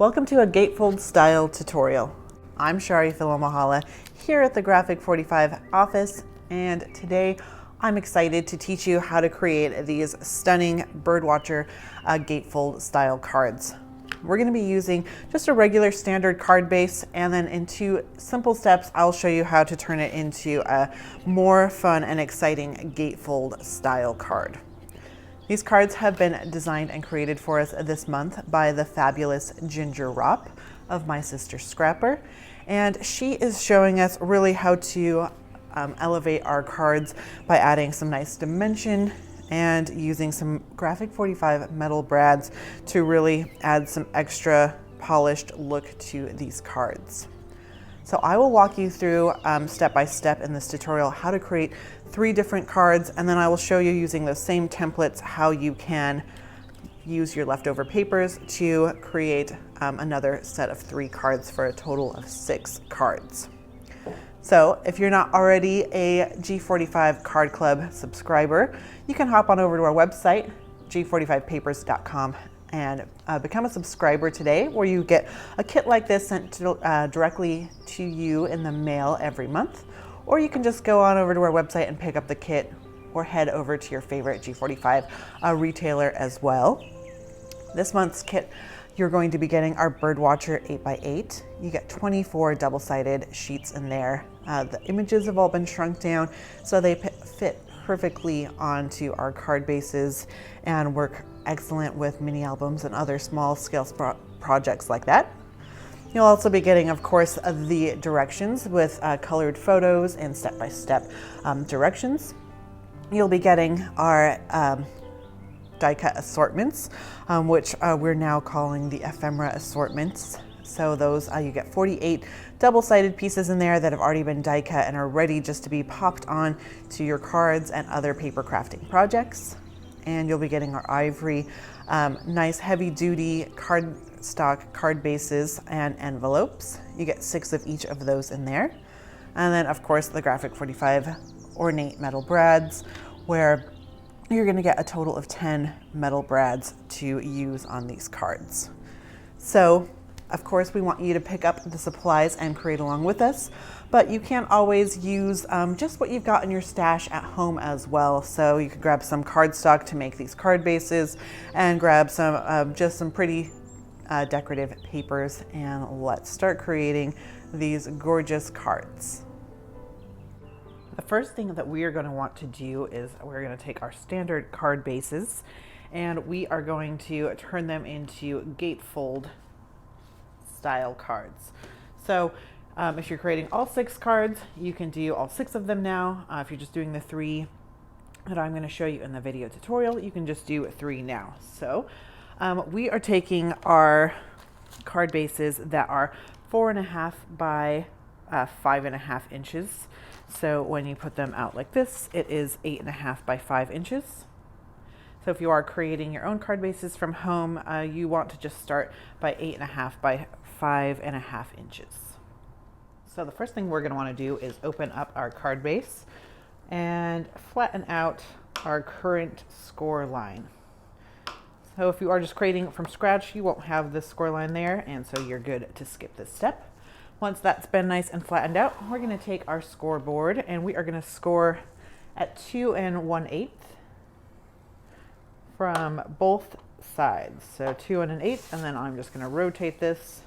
Welcome to a Gatefold style tutorial. I'm Charee Filimoehala here at the G45 office, and today I'm excited to teach you how to create these stunning birdwatcher Gatefold style cards. We're going to be using just a regular standard card base, and then in 2 simple steps I'll show you how to turn it into a more fun and exciting Gatefold style card. These cards have been designed and created for us this month by the fabulous Ginger Ropp of My Sister Scrapper, and she is showing us really how to elevate our cards by adding some nice dimension and using some Graphic 45 metal brads to really add some extra polished look to these cards. So I will walk you through step by step in this tutorial how to create 3 different cards, and then I will show you using those same templates how you can use your leftover papers to create another set of 3 cards for a total of 6 cards. So if you're not already a G45 Card Club subscriber, you can hop on over to our website, g45papers.com, and become a subscriber today, where you get a kit like this sent directly to you in the mail every month. Or you can just go on over to our website and pick up the kit, or head over to your favorite G45 retailer as well. This month's kit, you're going to be getting our Birdwatcher 8x8. You get 24 double-sided sheets in there. The images have all been shrunk down so they fit perfectly onto our card bases and work excellent with mini albums and other small scale projects like that. You'll also be getting, of course, the directions with colored photos and step-by-step directions. You'll be getting our die cut assortments, which we're now calling the Ephemera assortments. So those, you get 48 double-sided pieces in there that have already been die cut and are ready just to be popped on to your cards and other paper crafting projects. And you'll be getting our ivory, nice heavy-duty cardstock card bases and envelopes. You get 6 of each of those in there. And then, of course, the Graphic 45 ornate metal brads, where you're going to get a total of 10 metal brads to use on these cards. So, of course, we want you to pick up the supplies and create along with us, but you can't always use just what you've got in your stash at home as well. So you could grab some cardstock to make these card bases, and grab some just some pretty decorative papers, and let's start creating these gorgeous cards. The first thing that we are going to want to do is we're going to take our standard card bases, and we are going to turn them into Gatefold style cards. So if you're creating all 6 cards, you can do all 6 of them now. If you're just doing the 3 that I'm going to show you in the video tutorial, you can just do 3 now. So we are taking our card bases that are 4.5 by 5.5 inches. So when you put them out like this, it is 8.5 by 5 inches. So if you are creating your own card bases from home, you want to just start by 8.5 by 5.5 inches. So the first thing we're going to want to do is open up our card base and flatten out our current score line. So if you are just creating from scratch, you won't have this score line there, and so you're good to skip this step. Once that's been nice and flattened out, we're going to take our scoreboard, and we are going to score at 2 1/8 from both sides. So 2 1/8, and then I'm just going to rotate this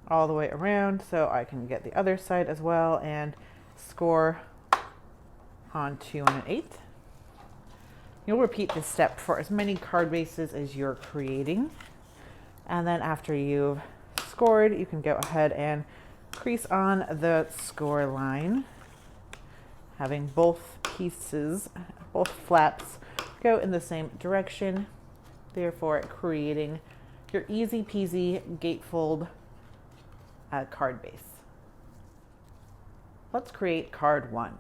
all the way around so I can get the other side as well and score on 2 1/8. You'll repeat this step for as many card bases as you're creating, and then after you've scored, you can go ahead and crease on the score line, having both pieces, both flaps go in the same direction, therefore creating your easy peasy Gatefold card base. Let's create card 1.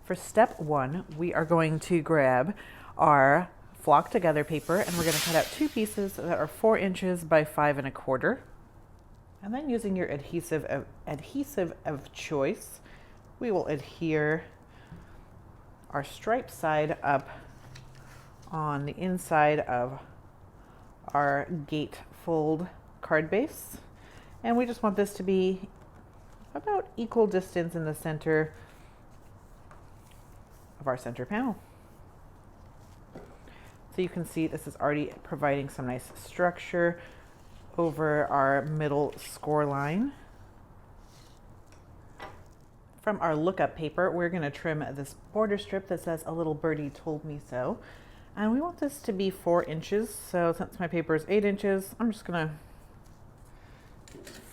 For step 1, we are going to grab our flock together paper, and we're going to cut out 2 pieces that are 4 inches by 5 1/4. And then using your adhesive of choice, we will adhere our stripe side up on the inside of our Gatefold card base. And we just want this to be about equal distance in the center of our center panel. So you can see this is already providing some nice structure over our middle score line. From our lookup paper, we're going to trim this border strip that says "A Little Birdie Told Me So." And we want this to be 4 inches. So since my paper is 8 inches, I'm just going to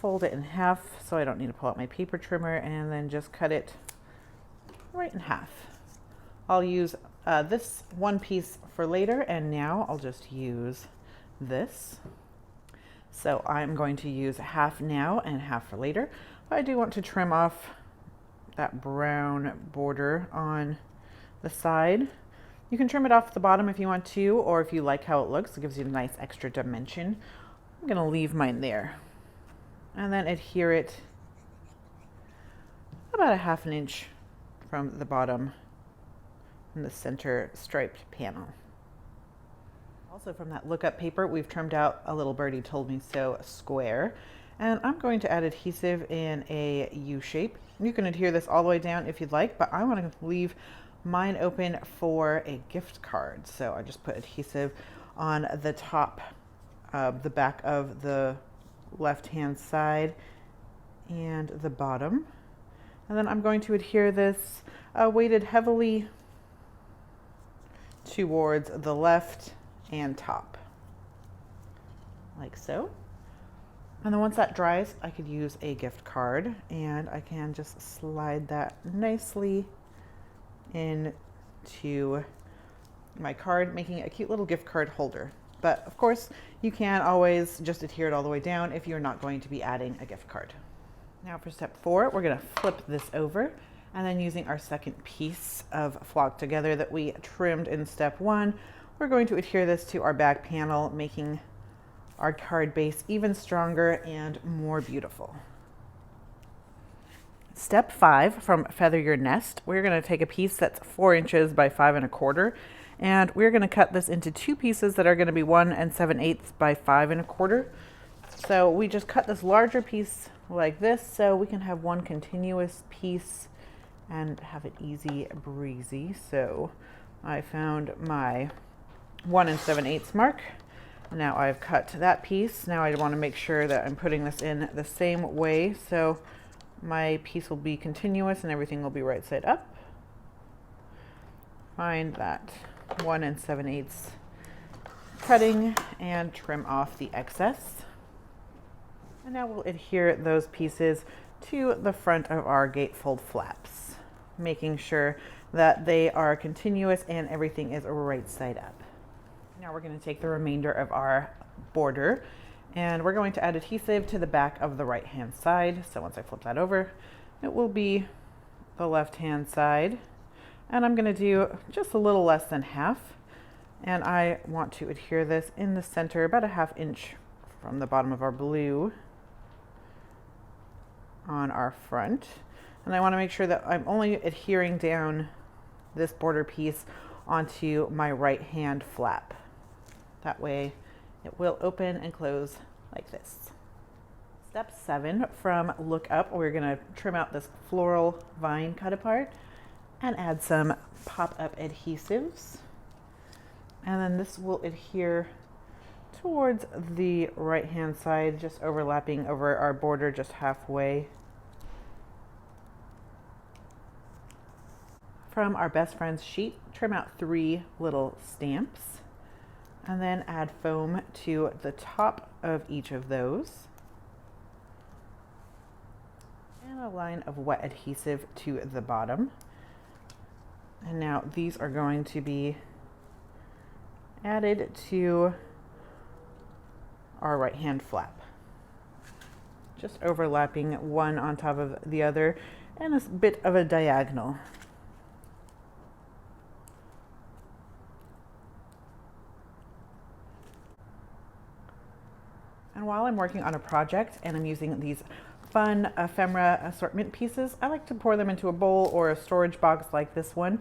fold it in half so I don't need to pull out my paper trimmer, and then just cut it right in half. I'll use this one piece for later, and now I'll just use this. So I'm going to use half now and half for later. But I do want to trim off that brown border on the side. You can trim it off the bottom if you want to, or if you like how it looks, it gives you a nice extra dimension. I'm going to leave mine there and then adhere it about 1/2 inch from the bottom in the center striped panel. Also from that lookup paper, we've trimmed out "A Little Birdie Told Me So" square. And I'm going to add adhesive in a U shape. You can adhere this all the way down if you'd like, but I want to leave mine open for a gift card. So I just put adhesive on the top of the back of the left-hand side and the bottom. And then I'm going to adhere this weighted heavily towards the left and top, like so. And then once that dries, I could use a gift card, and I can just slide that nicely into my card, making a cute little gift card holder. But of course, you can always just adhere it all the way down if you're not going to be adding a gift card. Now for step 4, we're going to flip this over, and then using our second piece of flock together that we trimmed in step 1, we're going to adhere this to our back panel, making our card base even stronger and more beautiful. Step 5, from Feather Your Nest, we're going to take a piece that's 4 inches by 5 1/4, and we're going to cut this into 2 pieces that are going to be 1 7/8 by 5 1/4. So we just cut this larger piece like this so we can have one continuous piece and have it easy breezy. So I found my 1 7/8 mark. Now I've cut that piece. Now I want to make sure that I'm putting this in the same way so my piece will be continuous and everything will be right side up. Find that 1 7/8 cutting and trim off the excess. And now we'll adhere those pieces to the front of our gatefold flaps, making sure that they are continuous and everything is right side up. Now we're going to take the remainder of our border and we're going to add adhesive to the back of the right hand side. So once I flip that over, it will be the left hand side. And I'm going to do just a little less than half. And I want to adhere this in the center, about 1/2 inch from the bottom of our blue on our front. And I want to make sure that I'm only adhering down this border piece onto my right hand flap. That way it will open and close like this. Step 7, from Look Up, we're going to trim out this floral vine cut apart and add some pop-up adhesives. And then this will adhere towards the right hand side, just overlapping over our border just halfway. From our best friend's sheet, trim out 3 little stamps and then add foam to the top of each of those and a line of wet adhesive to the bottom. And now these are going to be added to our right hand flap, just overlapping one on top of the other and a bit of a diagonal. And while I'm working on a project and I'm using these fun ephemera assortment pieces, I like to pour them into a bowl or a storage box like this one.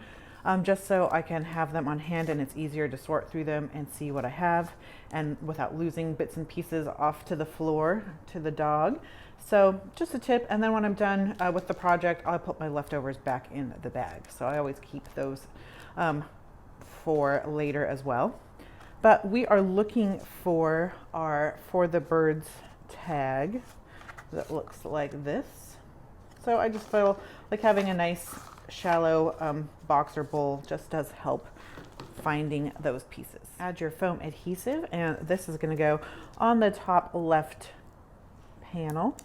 just so I can have them on hand and it's easier to sort through them and see what I have, and without losing bits and pieces off to the floor to the dog. So just a tip. And then when I'm done with the project, I'll put my leftovers back in the bag. So I always keep those for later as well. But we are looking for our For the Birds tag that looks like this. So I just feel like having a nice shallow box or bowl just does help finding those pieces. Add your foam adhesive, and this is going to go on the top left panel.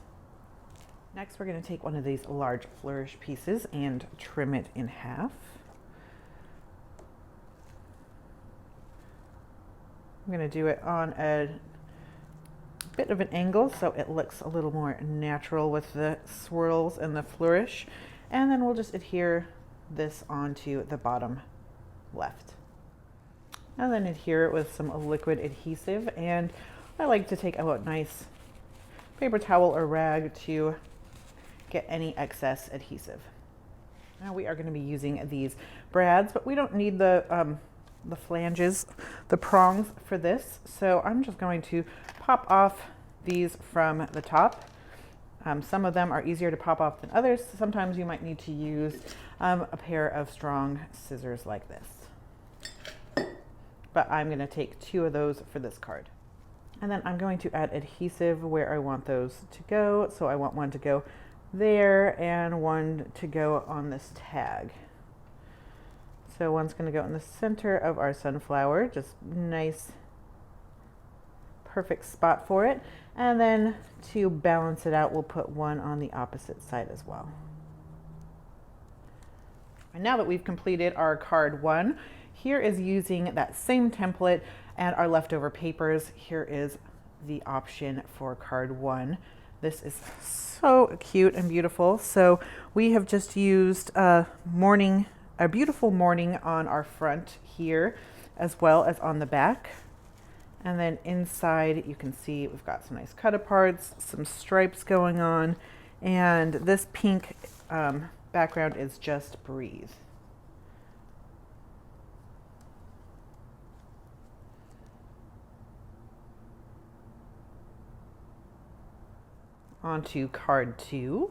Next, we're going to take one of these large flourish pieces and trim it in half. I'm going to do it on a bit of an angle so it looks a little more natural with the swirls and the flourish. And then we'll just adhere this onto the bottom left. And then adhere it with some liquid adhesive. And I like to take a nice paper towel or rag to get any excess adhesive. Now we are going to be using these brads, but we don't need the flanges, the prongs for this. So I'm just going to pop off these from the top. Some of them are easier to pop off than others. Sometimes you might need to use a pair of strong scissors like this. But I'm going to take 2 of those for this card. And then I'm going to add adhesive where I want those to go. So I want one to go there and one to go on this tag. So one's going to go in the center of our sunflower, just nice, perfect spot for it. And then to balance it out, we'll put one on the opposite side as well. And now that we've completed our card 1, here is using that same template and our leftover papers. Here is the option for card 1. This is so cute and beautiful. So we have just used a beautiful morning on our front here, as well as on the back. And then inside you can see we've got some nice cut aparts, some stripes going on, and this pink background is just Breathe. On to card 2.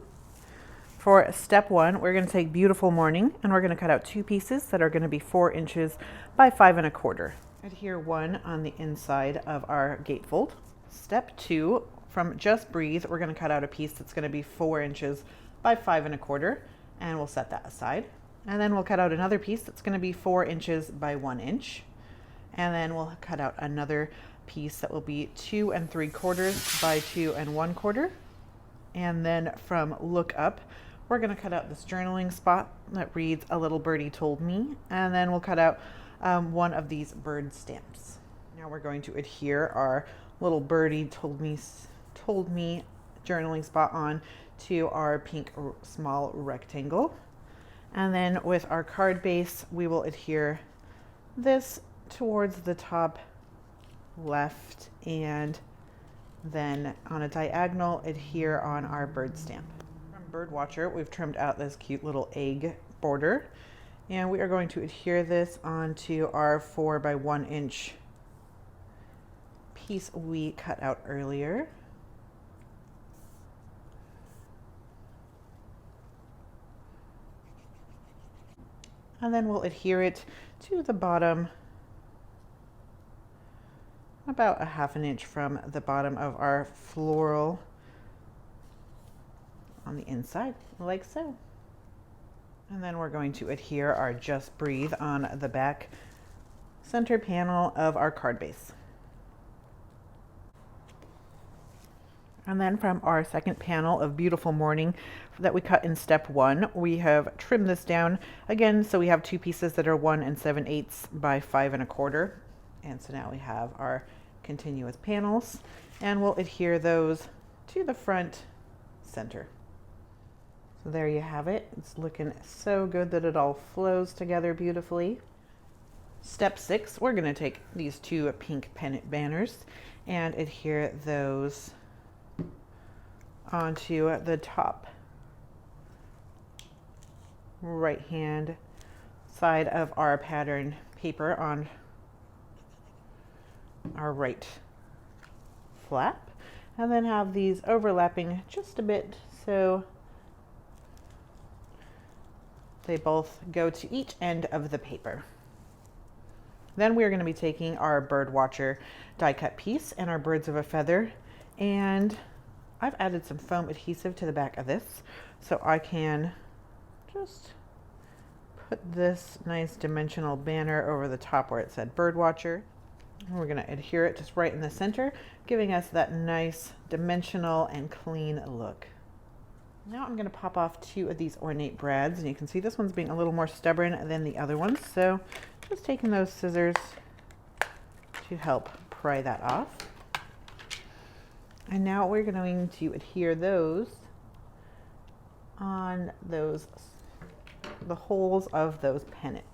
For step 1, we're going to take Beautiful Morning, and we're going to cut out 2 pieces that are going to be 4 inches by 5 1/4. Adhere one on the inside of our gatefold. Step 2, from Just Breathe, we're going to cut out a piece that's going to be 4 inches by 5 1/4, and we'll set that aside. And then we'll cut out another piece that's going to be 4 inches by 1 inch. And then we'll cut out another piece that will be 2 3/4 by 2 1/4. And then from Look Up, we're going to cut out this journaling spot that reads A Little Birdie Told Me, and then we'll cut out one of these bird stamps. Now we're going to adhere our Little Birdie Told Me journaling spot on to our pink small rectangle. And then with our card base, we will adhere this towards the top left, and then on a diagonal adhere on our bird stamp. From Birdwatcher, we've trimmed out this cute little egg border, and we are going to adhere this onto our 4 by 1 inch piece we cut out earlier. And then we'll adhere it to the bottom, about 1/2 inch from the bottom of our floral on the inside, like so. And then we're going to adhere our Just Breathe on the back center panel of our card base. And then from our second panel of Beautiful Morning that we cut in step 1, we have trimmed this down again, so we have 2 pieces that are 1 7/8 by 5 1/4. And so now we have our continuous panels, and we'll adhere those to the front center. So there you have it. It's looking so good that it all flows together beautifully. Step 6, we're going to take these 2 pink pennant banners and adhere those onto the top right hand side of our pattern paper on our right flap, and then have these overlapping just a bit so they both go to each end of the paper. Then we're going to be taking our bird watcher die cut piece and our birds of a feather, and I've added some foam adhesive to the back of this so I can just put this nice dimensional banner over the top where it said bird watcher. And we're going to adhere it just right in the center, giving us that nice dimensional and clean look. Now I'm going to pop off 2 of these ornate brads, and you can see this one's being a little more stubborn than the other ones, so just taking those scissors to help pry that off. And now we're going to adhere those on the holes of those pennants.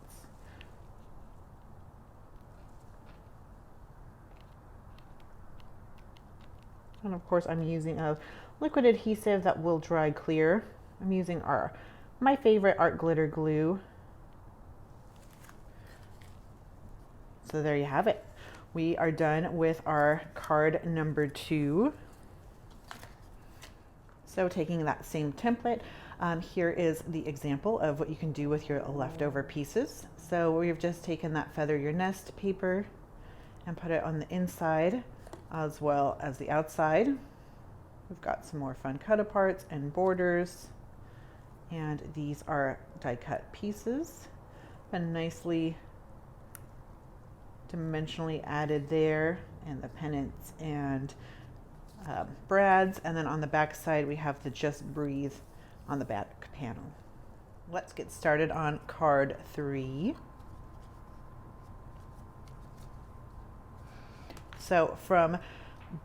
And of course I'm using a liquid adhesive that will dry clear. I'm using my favorite art glitter glue. So there you have it. We are done with our card number 2. So taking that same template, here is the example of what you can do with your leftover pieces. So we've just taken that feather your nest paper and put it on the inside as well as the outside. We've got some more fun cut aparts and borders, and these are die cut pieces and nicely dimensionally added there, and the pennants and brads, and then on the back side we have the Just Breathe on the back panel. Let's get started on card 3. So from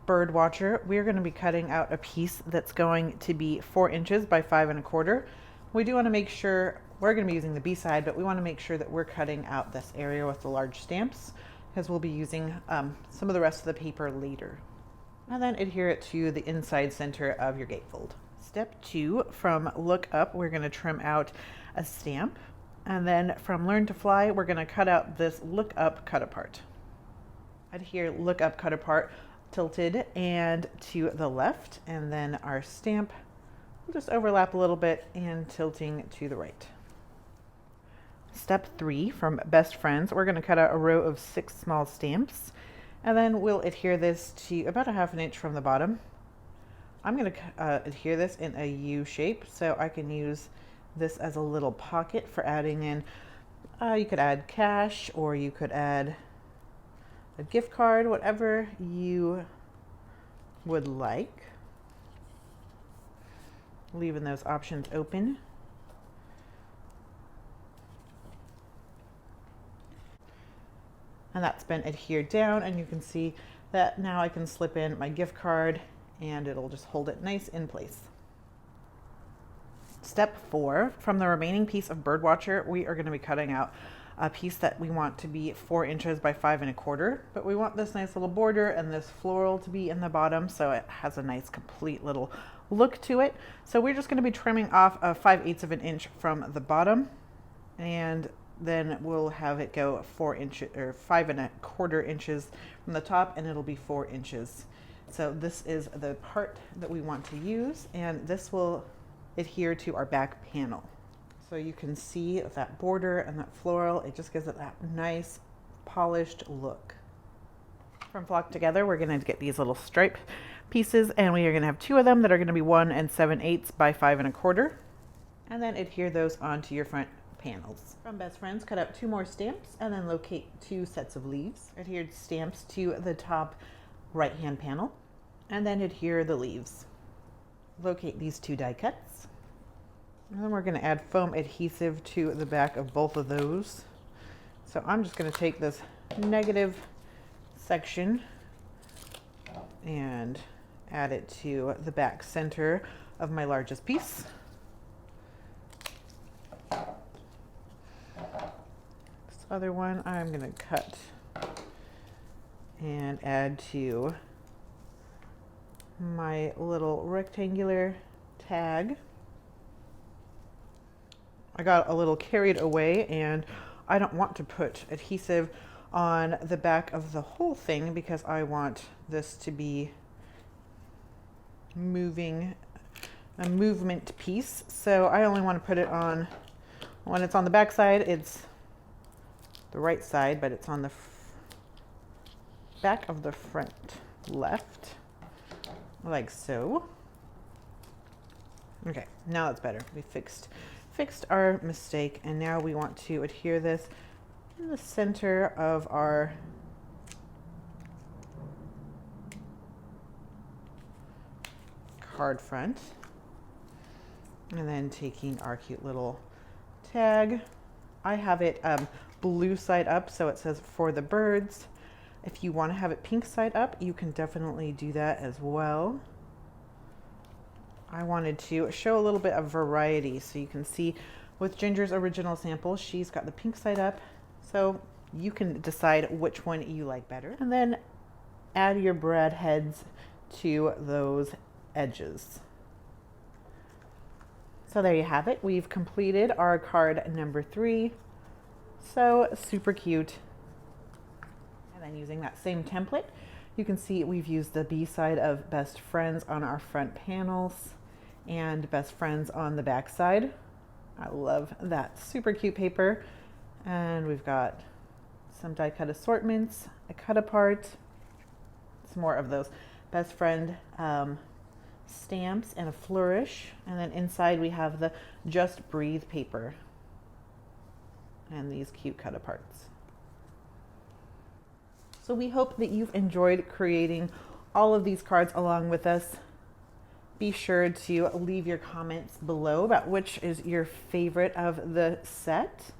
Birdwatcher, we're going to be cutting out a piece that's going to be 4 inches by 5 1/4. We do want to make sure we're going to be using the B side, but we want to make sure that we're cutting out this area with the large stamps, because we'll be using some of the rest of the paper later. And then adhere it to the inside center of your gatefold. Step 2, from Look Up, we're going to trim out a stamp. And then from Learn to Fly, we're going to cut out this Look Up cut apart. Adhere Look Up cut apart tilted and to the left, and then our stamp will just overlap a little bit and tilting to the right. Step 3, from Best Friends, we're going to cut out a row of 6 small stamps, and then we'll adhere this to about 1/2 inch from the bottom. I'm going to adhere this in a U shape, so I can use this as a little pocket for adding in, you could add cash, or you could add a gift card, whatever you would like. Leaving those options open. And that's been adhered down, and you can see that now I can slip in my gift card and it'll just hold it nice in place. Step 4, from the remaining piece of Birdwatcher, we are going to be cutting out a piece that we want to be 4 inches by 5 1/4, but we want this nice little border and this floral to be in the bottom, so it has a nice complete little look to it. So we're just going to be trimming off 5/8 of an inch from the bottom, and then we'll have it go 4 inches or 5 1/4 inches from the top, and it'll be 4 inches. So this is the part that we want to use, and this will adhere to our back panel. So you can see that border and that floral, it just gives it that nice polished look. From Flock Together, we're going to get these little stripe pieces, and we are going to have 2 of them that are going to be 1 7/8 by 5 1/4, and then adhere those onto your front panels. From Best Friends, cut out 2 more stamps and then locate 2 sets of leaves. Adhered stamps to the top right hand panel, and then adhere the leaves. Locate these 2 die cuts. And then we're going to add foam adhesive to the back of both of those. So I'm just going to take this negative section and add it to the back center of my largest piece. This other one I'm going to cut and add to my little rectangular tag. I got a little carried away and I don't want to put adhesive on the back of the whole thing because I want this to be moving, a movement piece. So I only want to put it on, when it's on the back side, it's the right side, but it's on the back of the front left, like so. Okay, now that's better. We fixed our mistake, and now we want to adhere this in the center of our card front. And then taking our cute little tag. I have it blue side up, so it says for the birds. If you want to have it pink side up, you can definitely do that as well. I wanted to show a little bit of variety, so you can see with Ginger's original sample, she's got the pink side up, so you can decide which one you like better. And then add your brad heads to those edges. So there you have it. We've completed our card number 3. So super cute. And then using that same template, you can see we've used the B side of Best Friends on our front panels and Best Friends on the back side. I love that super cute paper. And we've got some die cut assortments, a cut apart, some more of those Best Friend stamps and a flourish. And then inside we have the Just Breathe paper and these cute cut aparts. So we hope that you've enjoyed creating all of these cards along with us. Be sure to leave your comments below about which is your favorite of the set.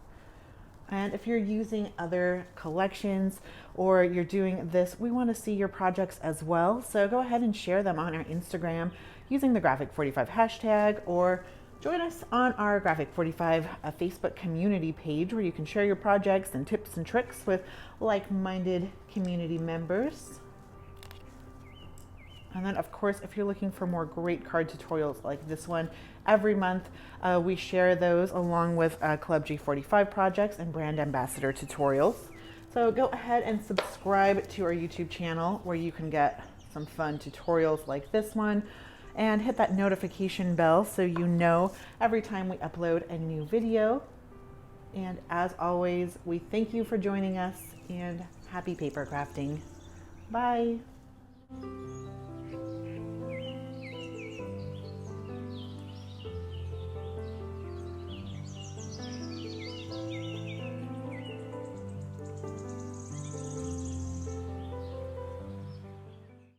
And if you're using other collections or you're doing this, we want to see your projects as well. So go ahead and share them on our Instagram using the Graphic45 hashtag, or join us on our Graphic45 Facebook community page where you can share your projects and tips and tricks with like-minded community members. And then, of course, if you're looking for more great card tutorials like this one, every month we share those along with Club G45 projects and brand ambassador tutorials. So go ahead and subscribe to our YouTube channel where you can get some fun tutorials like this one, and hit that notification bell so you know every time we upload a new video. And as always, we thank you for joining us and happy paper crafting. Bye.